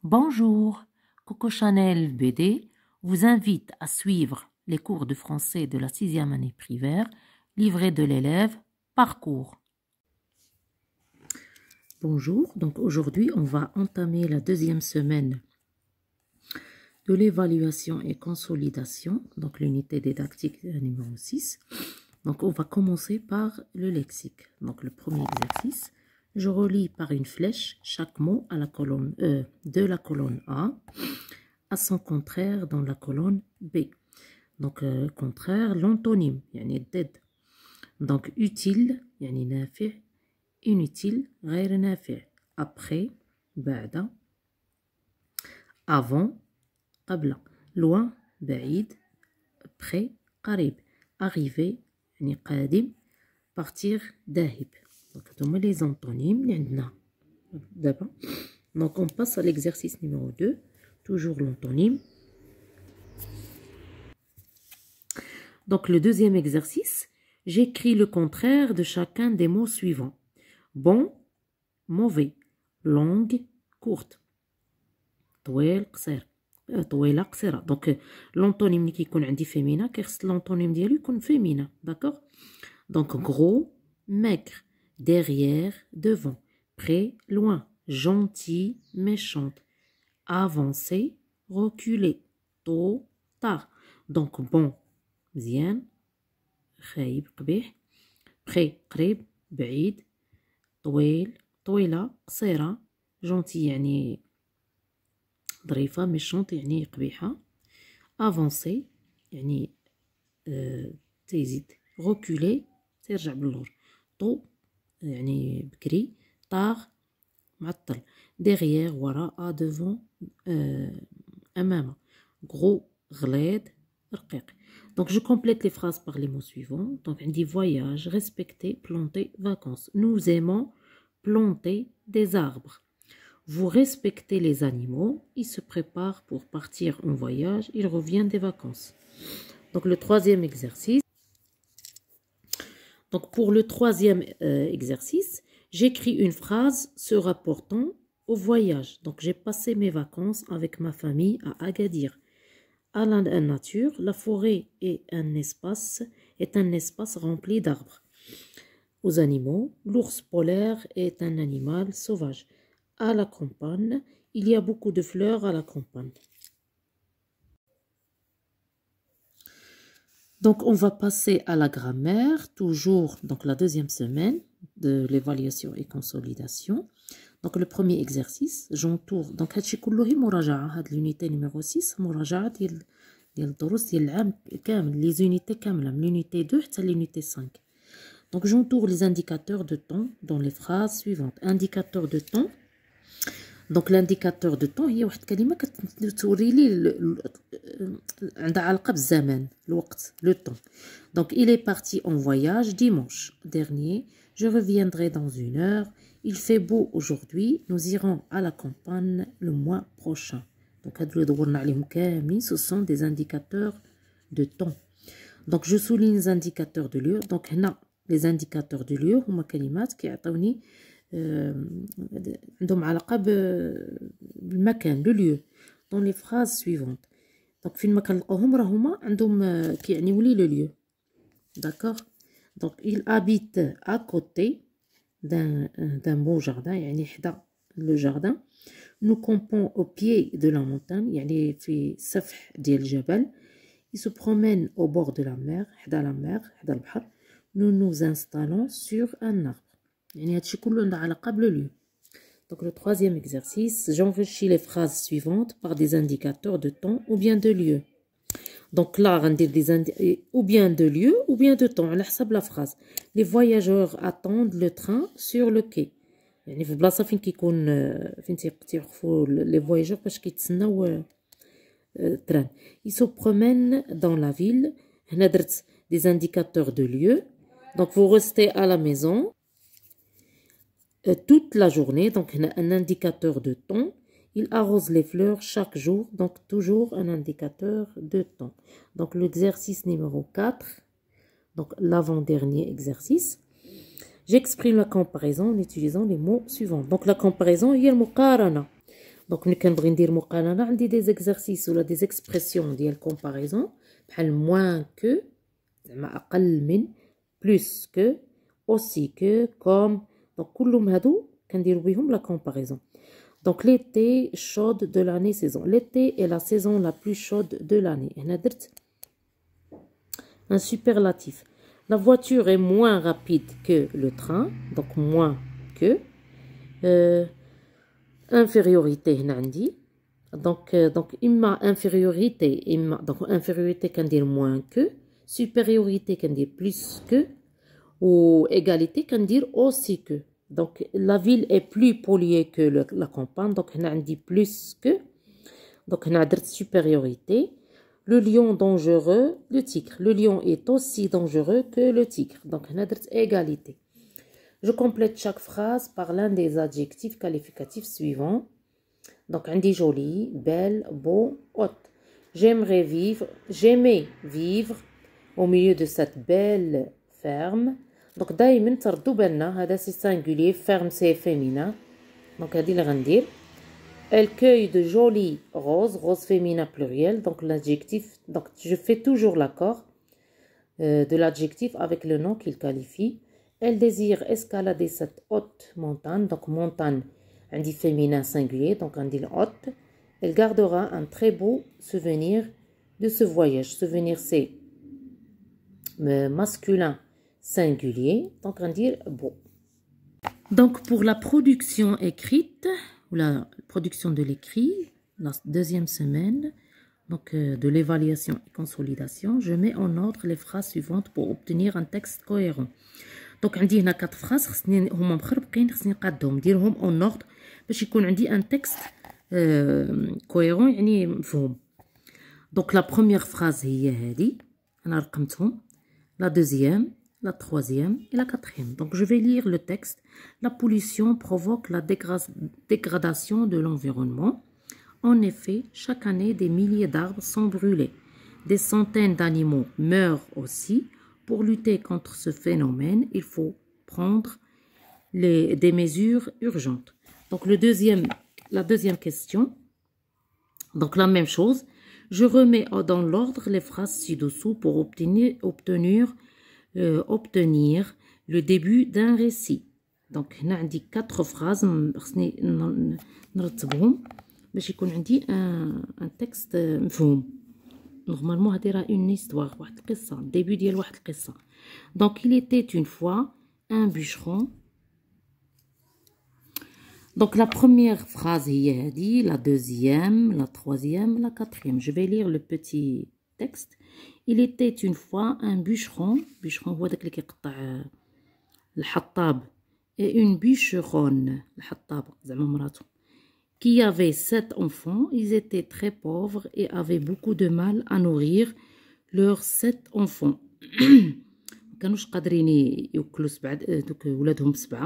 Bonjour, Coco Chanel BD vous invite à suivre les cours de français de la 6e année primaire, livret de l'élève, parcours. Bonjour, donc aujourd'hui on va entamer la deuxième semaine de l'évaluation et consolidation, donc l'unité didactique numéro 6. Donc on va commencer par le lexique. Donc le premier exercice, je relis par une flèche chaque mot à la colonne de la colonne A à son contraire dans la colonne B. Donc contraire, l'antonyme, yani ضد. Donc utile, yani نافع, inutile, غير نافع. Après, بعد. Avant, قبل. Loin, بعيد. Près, قريب. Arriver, يعني قادم. Partir, ذاهب. Donc, هذوما les antonymes اللي عندنا دابا. Donc, on passe à l'exercice numéro 2. Toujours l'antonyme. Donc, le deuxième exercice, j'écris le contraire de chacun des mots suivants. Bon, mauvais. Longue, courte. طويل, قصير. طويلة, قصيرة. Donc, l'antonyme اللي كيكون عندي féminin كيخص l'antonyme ديالو يكون féminin. D'accord? Donc, gros, maigre. Derrière, devant. Près, loin. Gentil, méchante. Avancer, reculer. Tôt, tard. Donc, bon, مزيان. خايب, قبيح. Près, قريب. بعيد. طويل, طويلة, قصيرة. Gentil يعني ظريفة. méchante يعني قبيحة. Avancer يعني تزيد. reculer ترجع باللور. tôt يعني بكري. tard معطل. derrière وراء. devant أمام. gros غليظ رقيق. Donc je complète les phrases par les mots suivants. Donc on dit voyage, respecter, planter, vacances. Nous aimons planter des arbres. Vous respectez les animaux. Ils se préparent pour partir en voyage. Ils reviennent des vacances. Donc le troisième exercice. Donc pour le troisième exercice, j'écris une phrase se rapportant au voyage. Donc j'ai passé mes vacances avec ma famille à Agadir. À la nature, la forêt est un espace rempli d'arbres. Aux animaux, l'ours polaire est un animal sauvage. À la campagne, il y a beaucoup de fleurs à la campagne. Donc, on va passer à la grammaire, toujours donc la deuxième semaine de l'évaluation et consolidation. Donc, le premier exercice, j'entoure. Donc, هادشي كله هي مراجعة. هاد l'unité numéro 6 مراجعة ديال الدروس ديال العام كامل. Les unités كاملة من l'unité 2 حتى l'unité 5. Donc, j'entoure les indicateurs de temps dans les phrases suivantes. Indicateur de temps. Donc l'indicateur de temps هي واحد كلمة كتوري لي عندها علاقة بالزمان الوقت le temps. Donc il est parti en voyage dimanche dernier. Je reviendrai dans une heure. Il fait beau aujourd'hui. Nous irons à la campagne le mois prochain. Donc هادو اللي دورنا عليهم كاملين ce sont des indicateurs de temps. Donc je souligne les indicateurs de lieu. Donc هنا les indicateurs de lieu هما كلمات كيعطيوني عندهم علاقة بالمكان le lieu dans les phrases suivantes. donc فين ما كنلقاوهم راه هما عندهم كيعنيو لي le lieu. d'accord. donc il habite à côté d'un beau jardin يعني حدا le jardin. nous campons au pied de la montagne يعني في سفح ديال الجبل. il se promène au bord de la mer حدا la mer حدا البحر. nous nous installons sur un arbre. يعني هادشي كله عنده علاقة بلو. Donc le troisième exercice, j'enrichis les phrases suivantes par des indicateurs de temps ou bien de lieu. Donc là, غندير ou bien de lieu ou bien de temps على حسب la phrase. Les voyageurs attendent le train sur le quai. يعني في بلاصة فين كيكون فين تيوقفوا les voyageurs باش كيتسناو التران. Ils se promènent dans la ville. هنا درت des indicateurs de lieu. Donc vous restez à la maison toute la journée. Donc un indicateur de temps. Il arrose les fleurs chaque jour. Donc toujours un indicateur de temps. Donc l'exercice numéro 4. Donc l'avant-dernier exercice. J'exprime la comparaison en utilisant les mots suivants. Donc la comparaison هي المقارنة. دونك ملي كنبغي ندير مقارنه عندي دي زيكزارسيس ولا دي زيكسبرسيون ديال كومباريزون بحال موان كو زعما اقل من بلوس كو اوسي كو كوم دونك كلهم هادو كنديرو بهم لا كومباريزون. دونك l'été chaude de l'année saison. L'été est la saison la plus chaude de l'année. هنا درت un superlatif. La voiture est moins rapide que le train, donc moins que. Infériorité هنا عندي. Donc إما infériorité إما donc infériorité كندير moins que, supériorité كندير plus que, ou égalité كندير aussi que. Donc la ville est plus polluée que la campagne, donc هنا عندي plus que. Donc هنا درت supériorité. Le lion dangereux, le tigre. Le lion est aussi dangereux que le tigre. Donc هنا درت égalité. Je complète chaque phrase par l'un des adjectifs qualificatifs suivants. Donc, on dit joli, belle, beau, haute. J'aimais vivre au milieu de cette belle ferme. Donc, دايما تردو بالنا هذا c'est singulier, ferme c'est féminin. Donc, هذه اللي غندير. Elle cueille de jolies roses, roses féminin pluriel. Donc, l'adjectif, donc je fais toujours l'accord de l'adjectif avec le nom qu'il qualifie. Elle désire escalader cette haute montagne. Donc, montagne, on dit féminin singulier, donc on dit haute. Elle gardera un très beau souvenir de ce voyage. Souvenir, c'est masculin singulier, donc on dit beau. Donc, pour la production écrite, ou la production de l'écrit, la deuxième semaine, donc de l'évaluation et consolidation, je mets en ordre les phrases suivantes pour obtenir un texte cohérent. دونك عندي هنا 4 فراس خصني هما مخربقين خصني نقادهم نديرهم اون اوردر باش يكون عندي ان تكست كويرون يعني مفهوم. دونك لا بروميير فراز هي هذه انا رقمتهم لا دوزيام لا تروازيام et la quatrième. Donc je vais lire le texte. La pollution provoque la dégradation de l'environnement. En effet, chaque année des milliers d'arbres sont brûlés. Des centaines d'animaux meurent aussi. Pour lutter contre ce phénomène, il faut prendre des mesures urgentes. Donc la deuxième question, donc la même chose, je remets dans l'ordre les phrases ci-dessous pour obtenir le début d'un récit. Donc هنا عندي 4 phrases خصني نرتبهم باش يكون عندي un texte مفهوم. Normalement, هذه راه une histoire, واحد القصة، début ديال واحد القصة. Donc, il était une fois un bûcheron. Donc, la première phrase هي هذه, la deuxième, la troisième, la quatrième. Je vais lire le petit texte. Il était une fois un bûcheron. Bûcheron هو داك اللي كيقطع الحطاب. Et une bûcheronne, الحطابة زعما مراته. Qui avait 7 enfants, ils étaient très pauvres et avaient beaucoup de mal à nourrir leurs 7 enfants. كانوش قادرين يوكلوا دوك ولادهم ب7.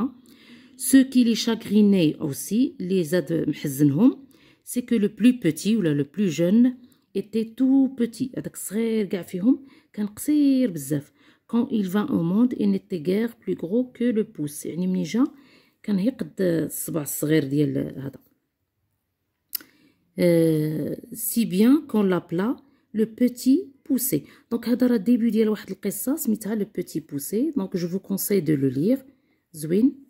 Ce qui les chagrinait aussi, les زاد محزنهم, c'est que le plus petit ou le plus jeune était tout petit. هذاك الصغير كاع فيهم كان قصير بزاف. Quand il vint au monde, il n'était guère plus gros que le pouce. يعني مني جا كان هي قد الصبع الصغير ديال هذا. Si bien qu'on l'appela le petit poussé. Donc هذا راه début ديال واحد القصة سميتها le petit poussé. Donc je vous conseille de le lire. زوين.